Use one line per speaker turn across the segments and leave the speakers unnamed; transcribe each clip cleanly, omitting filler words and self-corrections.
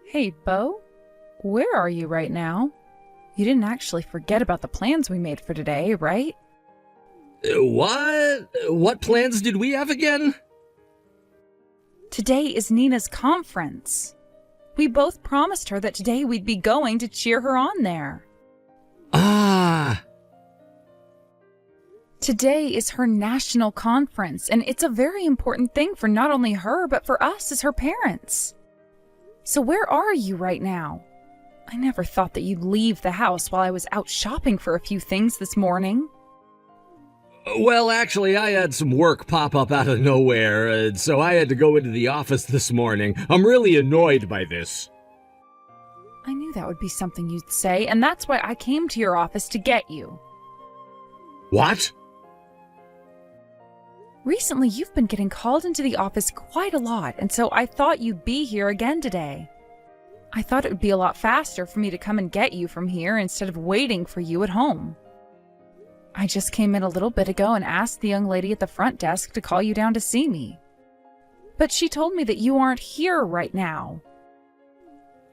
Hey, Bo, where are you right now? You didn't actually forget about the plans we made for today, right?
What? What plans did we have again?
Today is Nina's conference. We both promised her that today we'd be going to cheer her on there.
Ah.
Today is her national conference, and it's a very important thing for not only her, but for us as her parents. So where are you right now? I never thought that you'd leave the house while I was out shopping for a few things this morning.
Well, actually, I had some work pop up out of nowhere, so I had to go into the office this morning. I'm really annoyed by this.
I knew that would be something you'd say, and that's why I came to your office to get you.
What?
Recently, you've been getting called into the office quite a lot, and so I thought you'd be here again today. I thought it would be a lot faster for me to come and get you from here instead of waiting for you at home. I just came in a little bit ago and asked the young lady at the front desk to call you down to see me. But she told me that you aren't here right now.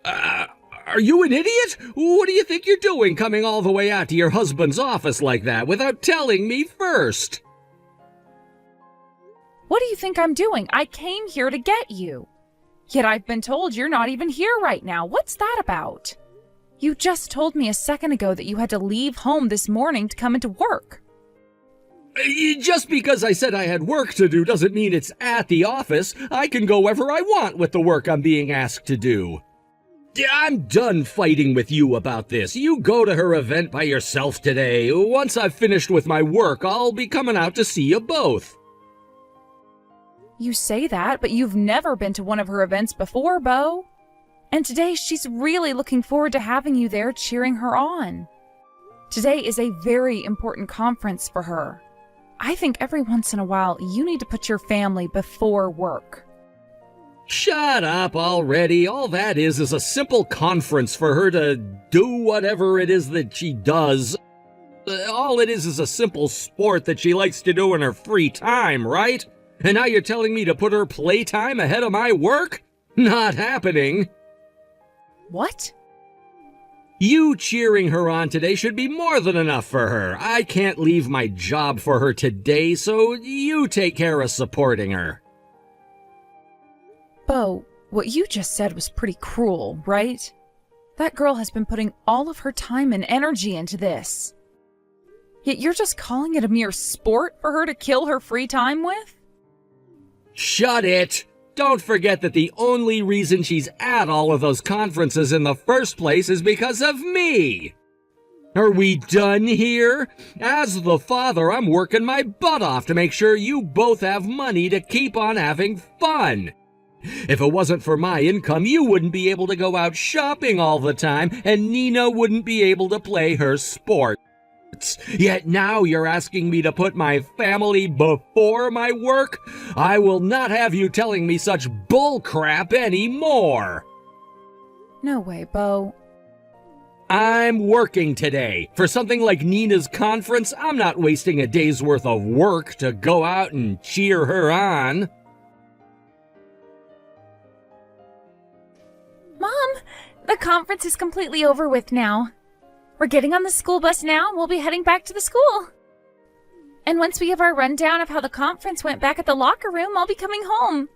Are you an idiot? What do you think you're doing coming all the way out to your husband's office like that without telling me first?
What do you think I'm doing? I came here to get you. Yet I've been told you're not even here right now. What's that about? You just told me a second ago that you had to leave home this morning to come into work.
Just because I said I had work to do doesn't mean it's at the office. I can go wherever I want with the work I'm being asked to do. I'm done fighting with you about this. You go to her event by yourself today. Once I've finished with my work, I'll be coming out to see you both.
You say that, but you've never been to one of her events before, Bo. And today she's really looking forward to having you there cheering her on. Today is a very important conference for her. I think every once in a while you need to put your family before work.
Shut up already. All that is a simple conference for her to do whatever it is that she does. All it is a simple sport that she likes to do in her free time, right? And now you're telling me to put her playtime ahead of my work? Not happening.
What?
You cheering her on today should be more than enough for her. I can't leave my job for her today, so you take care of supporting her.
Bo, what you just said was pretty cruel, right? That girl has been putting all of her time and energy into this. Yet you're just calling it a mere sport for her to kill her free time with?
Shut it! Don't forget that the only reason she's at all of those conferences in the first place is because of me! Are we done here? As the father, I'm working my butt off to make sure you both have money to keep on having fun. If it wasn't for my income, you wouldn't be able to go out shopping all the time, and Nina wouldn't be able to play her sport. Yet now you're asking me to put my family before my work? I will not have you telling me such bull crap anymore.
No way, Bo.
I'm working today. For something like Nina's conference, I'm not wasting a day's worth of work to go out and cheer her on.
Mom, the conference is completely over with now. We're getting on the school bus now and we'll be heading back to the school. And once we have our rundown of how the conference went back at the locker room, I'll be coming home.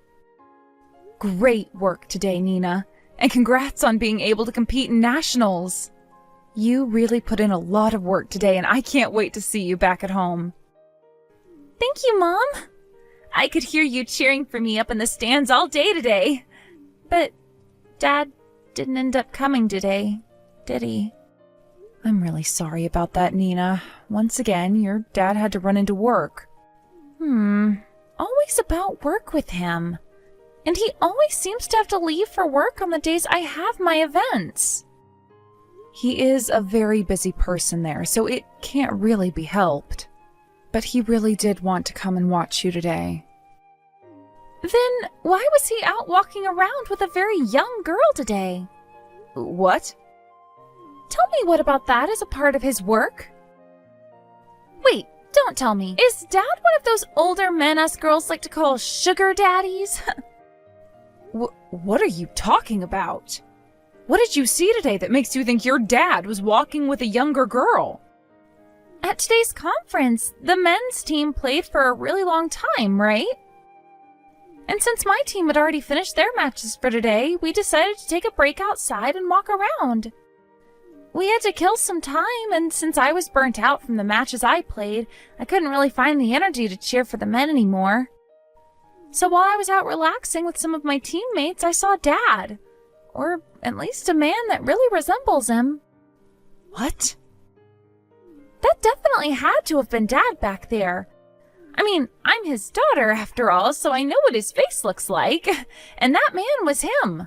Great work today, Nina. And congrats on being able to compete in nationals. You really put in a lot of work today and I can't wait to see you back at home. Thank you, Mom. I could hear you cheering for me up in the stands all day today. But Dad didn't end up coming today, did he? I'm really sorry about that, Nina. Once again, your dad had to run into work. Always about work with him. And he always seems to have to leave for work on the days I have my events. He is a very busy person there, so it can't really be helped. But he really did want to come and watch you today. Then why was he out walking around with a very young girl today? What? Tell me what about that is a part of his work? Wait, don't tell me. Is Dad one of those older men us girls like to call sugar daddies? What are you talking about?
What did you see today that makes you think your dad was walking with a younger girl?
At today's conference, the men's team played for a really long time, right? And since my team had already finished their matches for today, we decided to take a break outside and walk around. We had to kill some time, and since I was burnt out from the matches I played, I couldn't really find the energy to cheer for the men anymore. So while I was out relaxing with some of my teammates, I saw Dad. Or at least a man that really resembles him.
What?
That definitely had to have been Dad back there. I mean, I'm his daughter after all, so I know what his face looks like. And that man was him.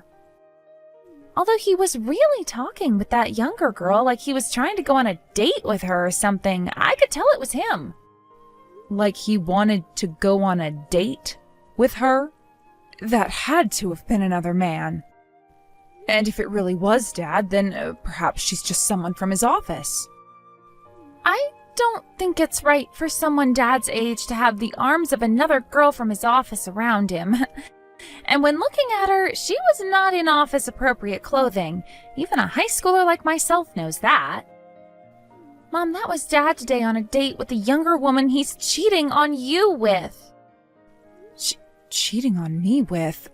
Although he was really talking with that younger girl like he was trying to go on a date with her or something, I could tell it was him.
Like he wanted to go on a date with her? That had to have been another man. And if it really was Dad, then perhaps she's just someone from his office.
I don't think it's right for someone Dad's age to have the arms of another girl from his office around him. And when looking at her, she was not in office-appropriate clothing. Even a high schooler like myself knows that. Mom, that was Dad today on a date with the younger woman he's cheating on you with.
Cheating on me with?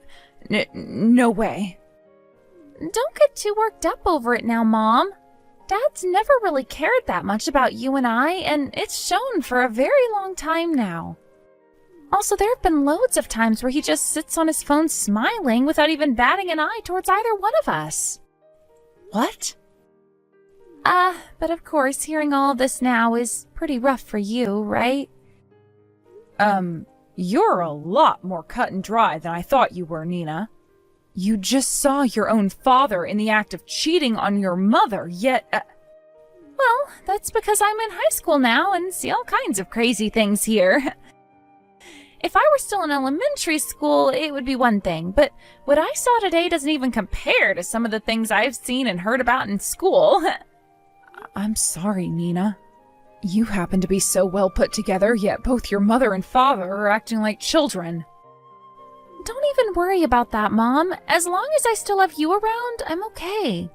No way.
Don't get too worked up over it now, Mom. Dad's never really cared that much about you and I, and it's shown for a very long time now. Also, there have been loads of times where he just sits on his phone smiling without even batting an eye towards either one of us.
What?
But of course, hearing all of this now is pretty rough for you, right?
You're a lot more cut and dry than I thought you were, Nina. You just saw your own father in the act of cheating on your mother, yet...
Well, that's because I'm in high school now and see all kinds of crazy things here. If I were still in elementary school, it would be one thing, but what I saw today doesn't even compare to some of the things I've seen and heard about in school.
I'm sorry, Nina. You happen to be so well put together, yet both your mother and father are acting like children.
Don't even worry about that, Mom. As long as I still have you around, I'm okay.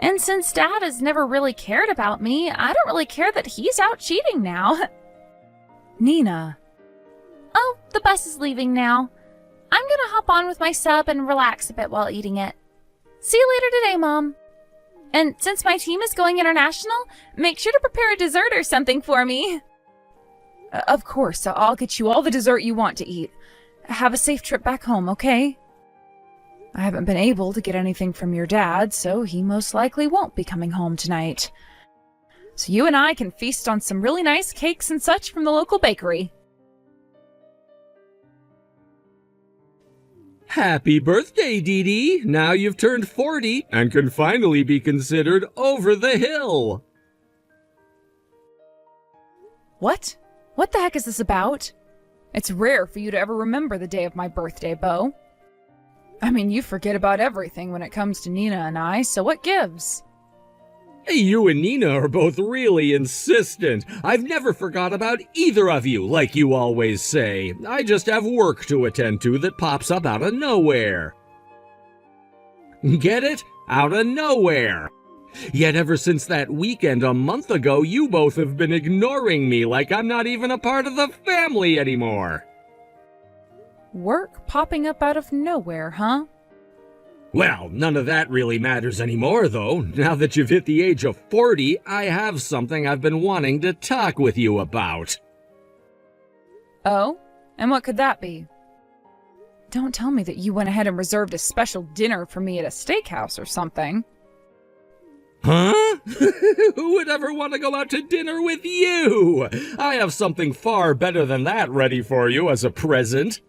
And since Dad has never really cared about me, I don't really care that he's out cheating now.
Nina.
Oh, the bus is leaving now. I'm gonna hop on with my sub and relax a bit while eating it. See you later today, Mom. And since my team is going international, make sure to prepare a dessert or something for me.
Of course, I'll get you all the dessert you want to eat. Have a safe trip back home, okay? I haven't been able to get anything from your dad, so he most likely won't be coming home tonight. So you and I can feast on some really nice cakes and such from the local bakery.
Happy birthday, Dee Dee! Now you've turned 40 and can finally be considered over the hill.
What? What the heck is this about? It's rare for you to ever remember the day of my birthday, Bo. I mean, you forget about everything when it comes to Nina and I, so what gives?
Hey, you and Nina are both really insistent. I've never forgot about either of you, like you always say. I just have work to attend to that pops up out of nowhere. Get it? Out of nowhere. Yet ever since that weekend a month ago, you both have been ignoring me like I'm not even a part of the family anymore.
Work popping up out of nowhere, huh?
Well, none of that really matters anymore, though. Now that you've hit the age of 40, I have something I've been wanting to talk with you about.
Oh? And what could that be? Don't tell me that you went ahead and reserved a special dinner for me at a steakhouse or something.
Huh? Who would ever want to go out to dinner with you? I have something far better than that ready for you as a present.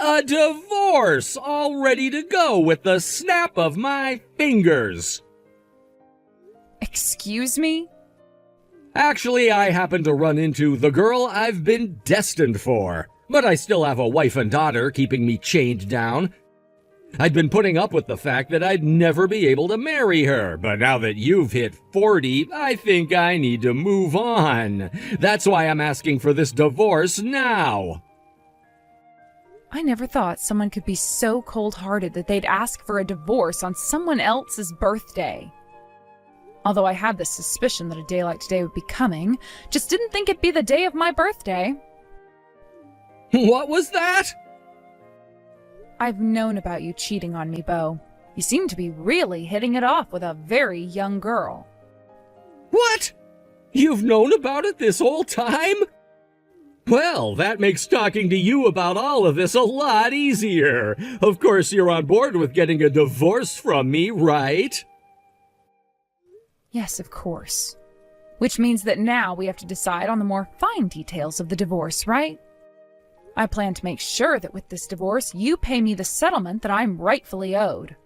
A divorce, all ready to go with the snap of my fingers.
Excuse me?
Actually, I happen to run into the girl I've been destined for, but I still have a wife and daughter keeping me chained down. I'd been putting up with the fact that I'd never be able to marry her, but now that you've hit 40, I think I need to move on. That's why I'm asking for this divorce now.
I never thought someone could be so cold-hearted that they'd ask for a divorce on someone else's birthday. Although I had this suspicion that a day like today would be coming, just didn't think it'd be the day of my birthday.
What was that?
I've known about you cheating on me, Beau. You seem to be really hitting it off with a very young girl.
What? You've known about it this whole time? Well, that makes talking to you about all of this a lot easier. Of course, you're on board with getting a divorce from me, right?
Yes, of course. Which means that now we have to decide on the more fine details of the divorce, right? I plan to make sure that with this divorce, you pay me the settlement that I'm rightfully owed.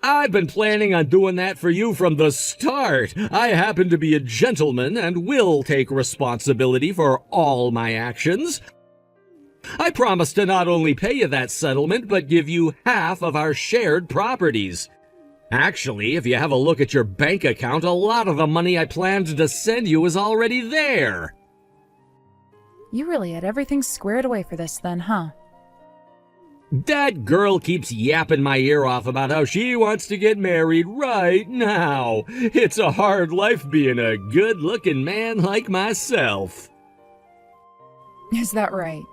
I've been planning on doing that for you from the start. I happen to be a gentleman and will take responsibility for all my actions. I promise to not only pay you that settlement, but give you half of our shared properties. Actually, if you have a look at your bank account, a lot of the money I planned to send you is already there.
You really had everything squared away for this then, huh?
That girl keeps yapping my ear off about how she wants to get married right now. It's a hard life being a good-looking man like myself.
Is that right?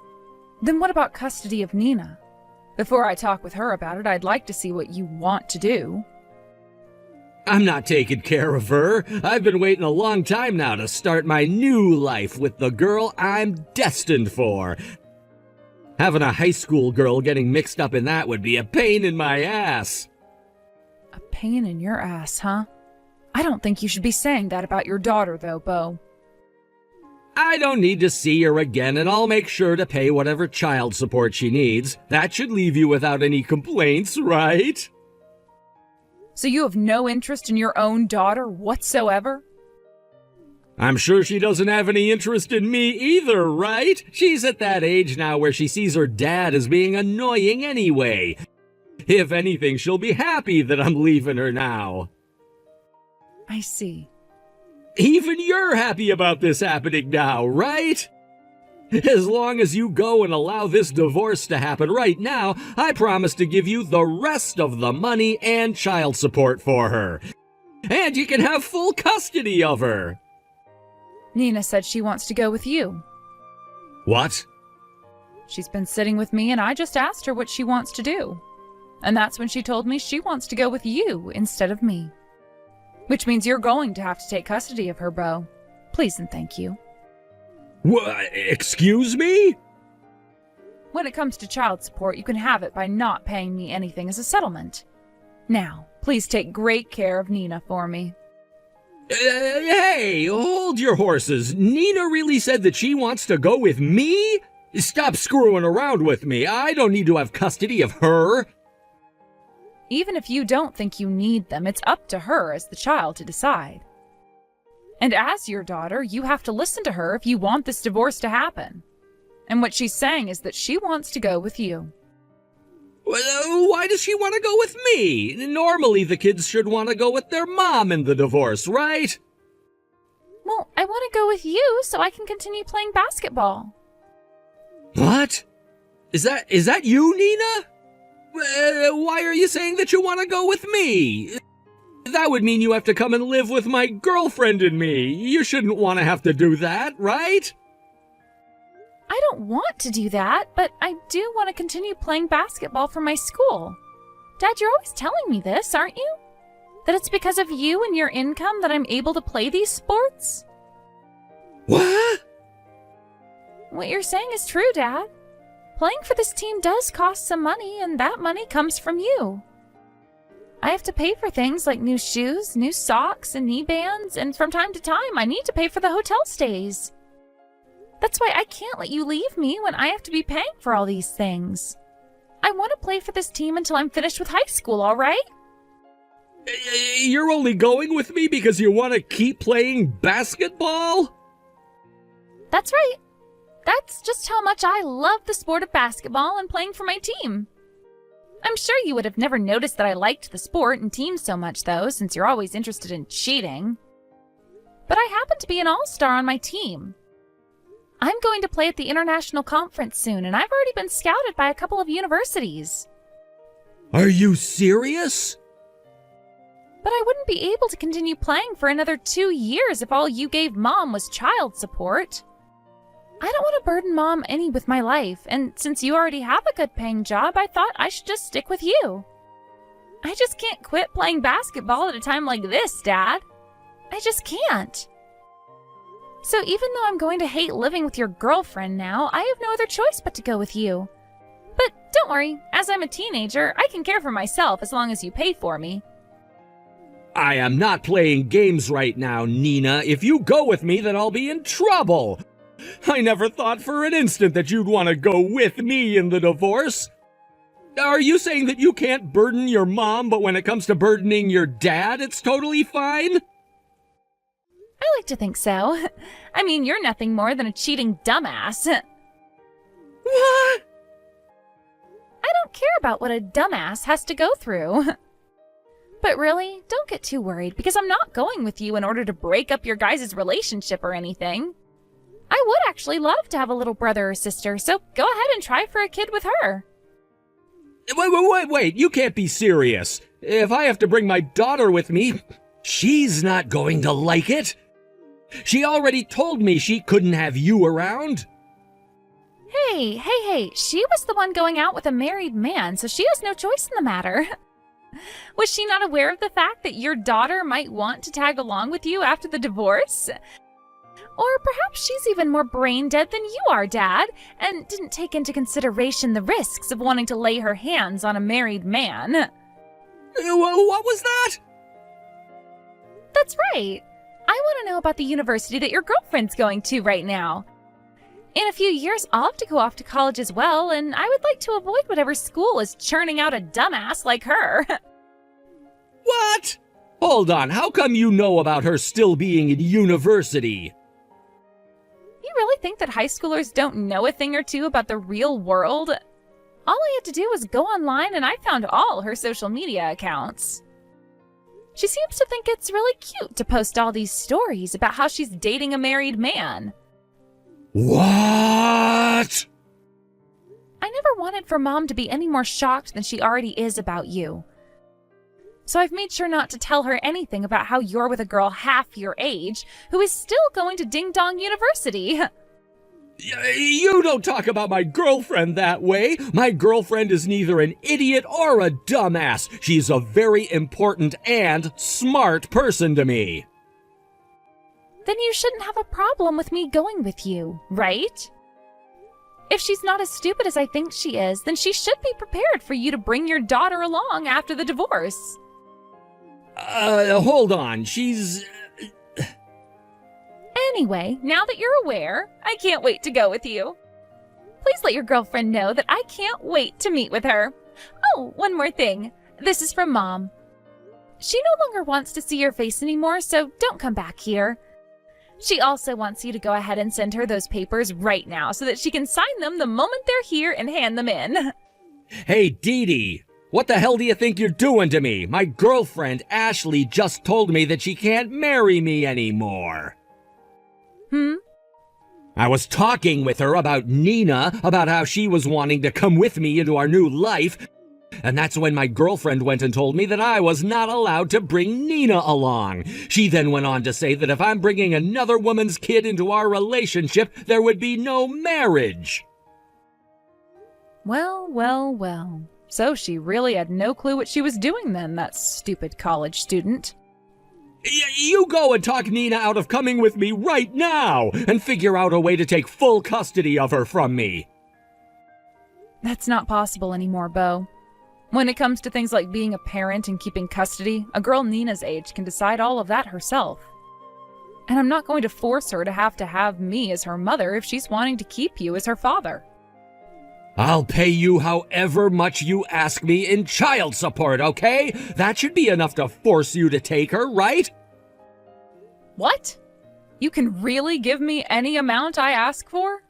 Then what about custody of Nina? Before I talk with her about it, I'd like to see what you want to do.
I'm not taking care of her. I've been waiting a long time now to start my new life with the girl I'm destined for. Having a high school girl getting mixed up in that would be a pain in my ass.
A pain in your ass, huh? I don't think you should be saying that about your daughter, though, Beau.
I don't need to see her again, and I'll make sure to pay whatever child support she needs. That should leave you without any complaints, right?
So you have no interest in your own daughter whatsoever?
I'm sure she doesn't have any interest in me either, right? She's at that age now where she sees her dad as being annoying anyway. If anything, she'll be happy that I'm leaving her now.
I see.
Even you're happy about this happening now, right? As long as you go and allow this divorce to happen right now, I promise to give you the rest of the money and child support for her. And you can have full custody of her.
Nina said she wants to go with you.
What?
She's been sitting with me and I just asked her what she wants to do. And that's when she told me she wants to go with you instead of me. Which means you're going to have to take custody of her, Beau. Please and thank you.
What? Excuse me?
When it comes to child support, you can have it by not paying me anything as a settlement. Now, please take great care of Nina for me.
Hey, hold your horses. Nina really said that she wants to go with me? Stop screwing around with me. I don't need to have custody of her.
Even if you don't think you need them, it's up to her as the child to decide. And as your daughter, you have to listen to her if you want this divorce to happen. And what she's saying is that she wants to go with you.
Well, why does she want to go with me? Normally the kids should want to go with their mom in the divorce, right?
Well, I want to go with you so I can continue playing basketball.
What? Is that you, Nina? Why are you saying that you want to go with me? That would mean you have to come and live with my girlfriend and me. You shouldn't want to have to do that, right?
I don't want to do that, but I do want to continue playing basketball for my school. Dad, you're always telling me this, aren't you? That it's because of you and your income that I'm able to play these sports?
What?
What you're saying is true, Dad. Playing for this team does cost some money, and that money comes from you. I have to pay for things like new shoes, new socks, and knee bands, and from time to time, I need to pay for the hotel stays. That's why I can't let you leave me when I have to be paying for all these things. I want to play for this team until I'm finished with high school, all right?
You're only going with me because you want to keep playing basketball?
That's right. That's just how much I love the sport of basketball and playing for my team. I'm sure you would have never noticed that I liked the sport and team so much, though, since you're always interested in cheating. But I happen to be an all-star on my team. I'm going to play at the international conference soon, and I've already been scouted by a couple of universities.
Are you serious?
But I wouldn't be able to continue playing for another 2 years if all you gave Mom was child support. I don't want to burden Mom any with my life, and since you already have a good paying job, I thought I should just stick with you. I just can't quit playing basketball at a time like this, Dad. I just can't. So even though I'm going to hate living with your girlfriend now, I have no other choice but to go with you. But don't worry, as I'm a teenager, I can care for myself as long as you pay for me.
I am not playing games right now, Nina. If you go with me, then I'll be in trouble. I never thought for an instant that you'd want to go with me in the divorce. Are you saying that you can't burden your mom, but when it comes to burdening your dad, it's totally fine?
I like to think so. I mean, you're nothing more than a cheating dumbass.
What?
I don't care about what a dumbass has to go through. But really, don't get too worried, because I'm not going with you in order to break up your guys' relationship or anything. I would actually love to have a little brother or sister, so go ahead and try for a kid with her.
Wait, you can't be serious. If I have to bring my daughter with me, she's not going to like it. She already told me she couldn't have you around.
Hey, she was the one going out with a married man, so she has no choice in the matter. Was she not aware of the fact that your daughter might want to tag along with you after the divorce? Or perhaps she's even more brain dead than you are, Dad, and didn't take into consideration the risks of wanting to lay her hands on a married man.
What was that?
That's right. I want to know about the university that your girlfriend's going to right now. In a few years, I'll have to go off to college as well, and I would like to avoid whatever school is churning out a dumbass like her.
What? Hold on, how come you know about her still being in university?
You really think that high schoolers don't know a thing or two about the real world? All I had to do was go online and I found all her social media accounts. She seems to think it's really cute to post all these stories about how she's dating a married man.
What?
I never wanted for Mom to be any more shocked than she already is about you. So I've made sure not to tell her anything about how you're with a girl half your age who is still going to Ding Dong University.
You don't talk about my girlfriend that way. My girlfriend is neither an idiot or a dumbass. She's a very important and smart person to me.
Then you shouldn't have a problem with me going with you, right? If she's not as stupid as I think she is, then she should be prepared for you to bring your daughter along after the divorce.
Hold on, she's...
Anyway, now that you're aware, I can't wait to go with you. Please let your girlfriend know that I can't wait to meet with her. Oh, one more thing. This is from Mom. She no longer wants to see your face anymore, so don't come back here. She also wants you to go ahead and send her those papers right now so that she can sign them the moment they're here and hand them in.
Hey, Dee Dee, what the hell do you think you're doing to me? My girlfriend, Ashley, just told me that she can't marry me anymore. I was talking with her about Nina, about how she was wanting to come with me into our new life, and that's when my girlfriend went and told me that I was not allowed to bring Nina along. She then went on to say that if I'm bringing another woman's kid into our relationship, there would be no marriage.
Well. So she really had no clue what she was doing then, that stupid college student.
You go and talk Nina out of coming with me right now, and figure out a way to take full custody of her from me.
That's not possible anymore, Bo. When it comes to things like being a parent and keeping custody, a girl Nina's age can decide all of that herself. And I'm not going to force her to have me as her mother if she's wanting to keep you as her father.
I'll pay you however much you ask me in child support, okay? That should be enough to force you to take her, right?
What? You can really give me any amount I ask for?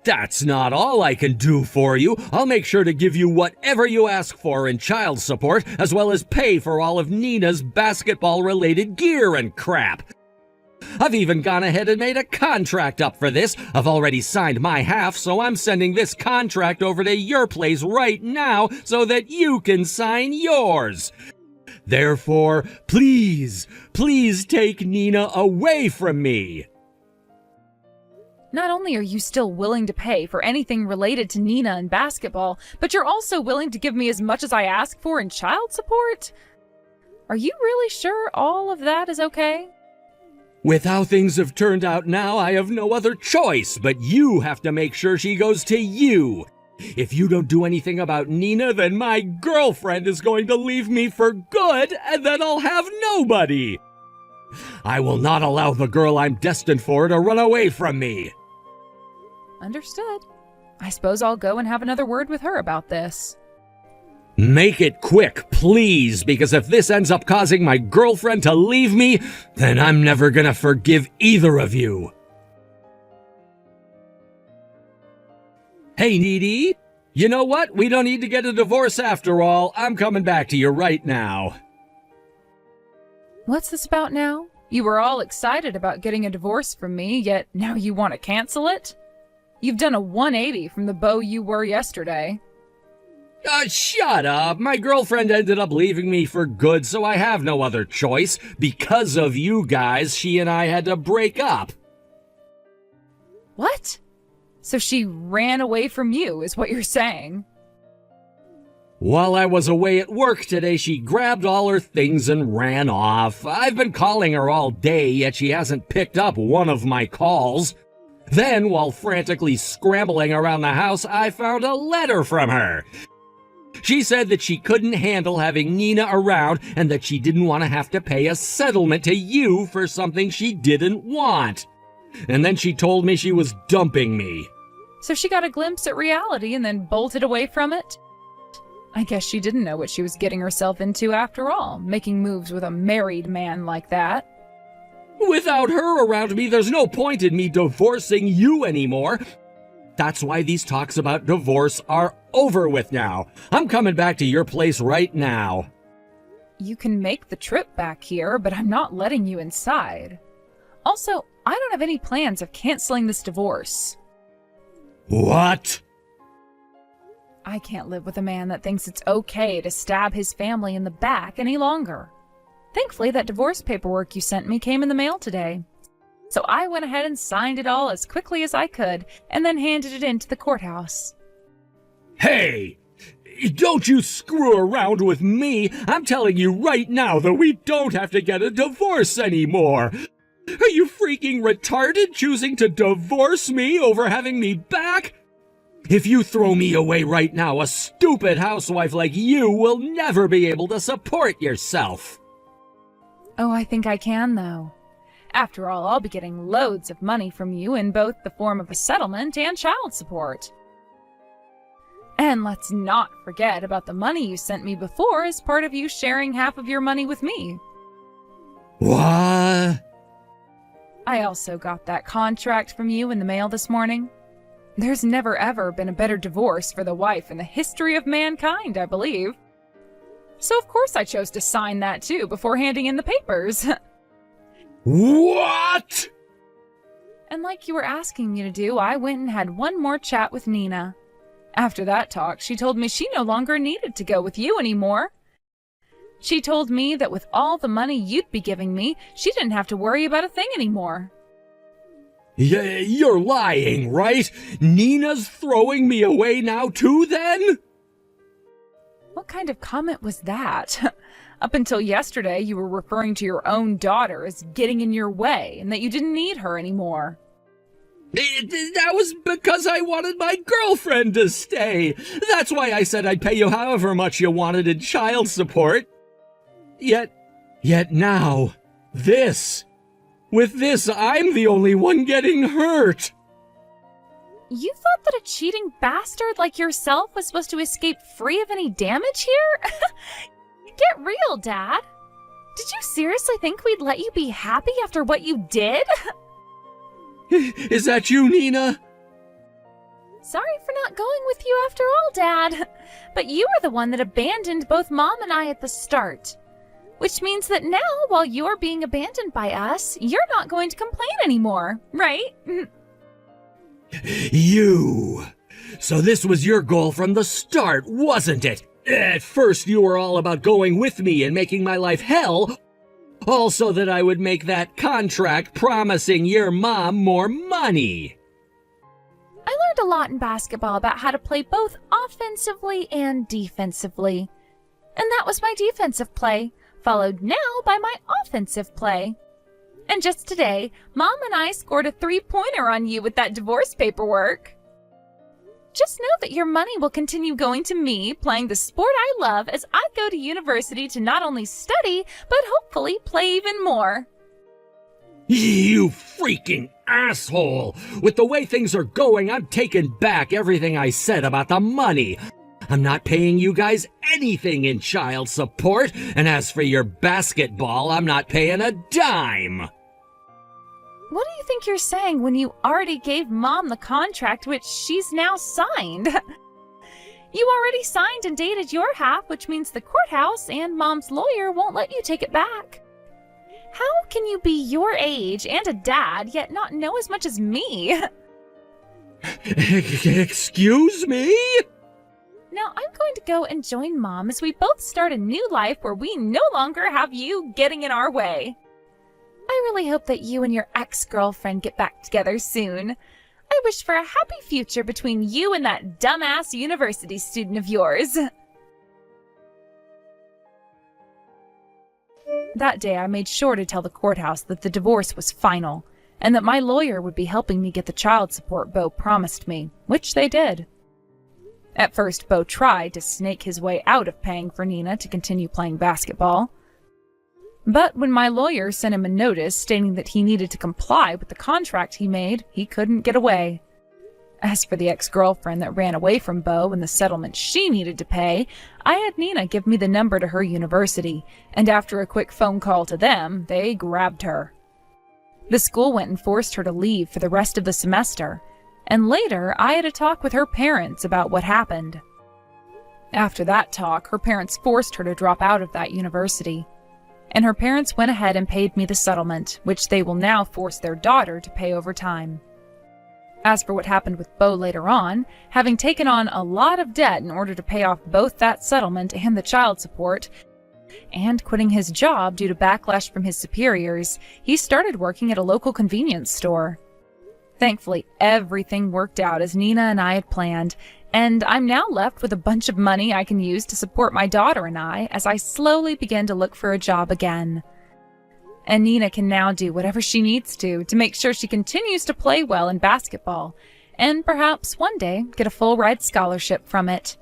That's not all I can do for you. I'll make sure to give you whatever you ask for in child support, as well as pay for all of Nina's basketball-related gear and crap. I've even gone ahead and made a contract up for this. I've already signed my half, so I'm sending this contract over to your place right now so that you can sign yours. Therefore, please take Nina away from me.
Not only are you still willing to pay for anything related to Nina and basketball, but you're also willing to give me as much as I ask for in child support? Are you really sure all of that is okay?
With how things have turned out now, I have no other choice, but you have to make sure she goes to you. If you don't do anything about Nina, then my girlfriend is going to leave me for good, and then I'll have nobody. I will not allow the girl I'm destined for to run away from me.
Understood. I suppose I'll go and have another word with her about this.
Make it quick, please, because if this ends up causing my girlfriend to leave me, then I'm never gonna forgive either of you. Hey, Needy, you know what? We don't need to get a divorce after all. I'm coming back to you right now.
What's this about now? You were all excited about getting a divorce from me, yet now you want to cancel it? You've done a 180 from the beau you were yesterday.
Shut up. My girlfriend ended up leaving me for good, so I have no other choice. Because of you guys, she and I had to break up.
What? So she ran away from you, is what you're saying?
While I was away at work today, she grabbed all her things and ran off. I've been calling her all day, yet she hasn't picked up one of my calls. Then, while frantically scrambling around the house, I found a letter from her. She said that she couldn't handle having Nina around and that she didn't want to have to pay a settlement to you for something she didn't want. And then she told me she was dumping me.
So she got a glimpse at reality and then bolted away from it? I guess she didn't know what she was getting herself into after all, making moves with a married man like that.
Without her around me, there's no point in me divorcing you anymore. That's why these talks about divorce are over with now. I'm coming back to your place right now.
You can make the trip back here, but I'm not letting you inside. Also, I don't have any plans of canceling this divorce.
What?
I can't live with a man that thinks it's okay to stab his family in the back any longer. Thankfully, that divorce paperwork you sent me came in the mail today. So I went ahead and signed it all as quickly as I could, and then handed it in to the courthouse.
Hey! Don't you screw around with me! I'm telling you right now that we don't have to get a divorce anymore! Are you freaking retarded choosing to divorce me over having me back? If you throw me away right now, a stupid housewife like you will never be able to support yourself.
Oh, I think I can, though. After all, I'll be getting loads of money from you in both the form of a settlement and child support. And let's not forget about the money you sent me before as part of you sharing half of your money with me.
What?
I also got that contract from you in the mail this morning. There's never ever been a better divorce for the wife in the history of mankind, I believe. So of course I chose to sign that too before handing in the papers.
What?
And like you were asking me to do, I went and had one more chat with Nina. After that talk, she told me she no longer needed to go with you anymore. She told me that with all the money you'd be giving me, she didn't have to worry about a thing anymore.
You're lying, right? Nina's throwing me away now too, then?
What kind of comment was that? Up until yesterday, you were referring to your own daughter as getting in your way and that you didn't need her anymore.
That was because I wanted my girlfriend to stay. That's why I said I'd pay you however much you wanted in child support. Yet now, this. With this, I'm the only one getting hurt.
You thought that a cheating bastard like yourself was supposed to escape free of any damage here? Get real, Dad. Did you seriously think we'd let you be happy after what you did?
Is that you, Nina?
Sorry for not going with you after all, Dad. But you were the one that abandoned both Mom and I at the start. Which means that now, while you're being abandoned by us, you're not going to complain anymore, right?
You! So this was your goal from the start, wasn't it? At first you were all about going with me and making my life hell, also that I would make that contract promising your mom more money.
I learned a lot in basketball about how to play both offensively and defensively. And that was my defensive play, followed now by my offensive play. And just today, Mom and I scored a 3-pointer on you with that divorce paperwork. Just know that your money will continue going to me, playing the sport I love as I go to university to not only study, but hopefully play even more.
You freaking asshole! With the way things are going, I'm taking back everything I said about the money. I'm not paying you guys anything in child support, and as for your basketball, I'm not paying a dime.
What do you think you're saying when you already gave Mom the contract which she's now signed? You already signed and dated your half, which means the courthouse and Mom's lawyer won't let you take it back. How can you be your age and a dad, yet not know as much as me?
Excuse me?
Now I'm going to go and join Mom as we both start a new life where we no longer have you getting in our way. I really hope that you and your ex-girlfriend get back together soon. I wish for a happy future between you and that dumbass university student of yours.
That day, I made sure to tell the courthouse that the divorce was final, and that my lawyer would be helping me get the child support Bo promised me, which they did. At first, Bo tried to snake his way out of paying for Nina to continue playing basketball. But when my lawyer sent him a notice stating that he needed to comply with the contract he made, he couldn't get away. As for the ex-girlfriend that ran away from Bo and the settlement she needed to pay, I had Nina give me the number to her university, and after a quick phone call to them, they grabbed her. The school went and forced her to leave for the rest of the semester, and later I had a talk with her parents about what happened. After that talk, her parents forced her to drop out of that university, and her parents went ahead and paid me the settlement, which they will now force their daughter to pay over time. As for what happened with Bo later on, having taken on a lot of debt in order to pay off both that settlement and the child support, and quitting his job due to backlash from his superiors, he started working at a local convenience store. Thankfully, everything worked out as Nina and I had planned, and I'm now left with a bunch of money I can use to support my daughter and I as I slowly begin to look for a job again. And Nina can now do whatever she needs to make sure she continues to play well in basketball, and perhaps one day get a full-ride scholarship from it.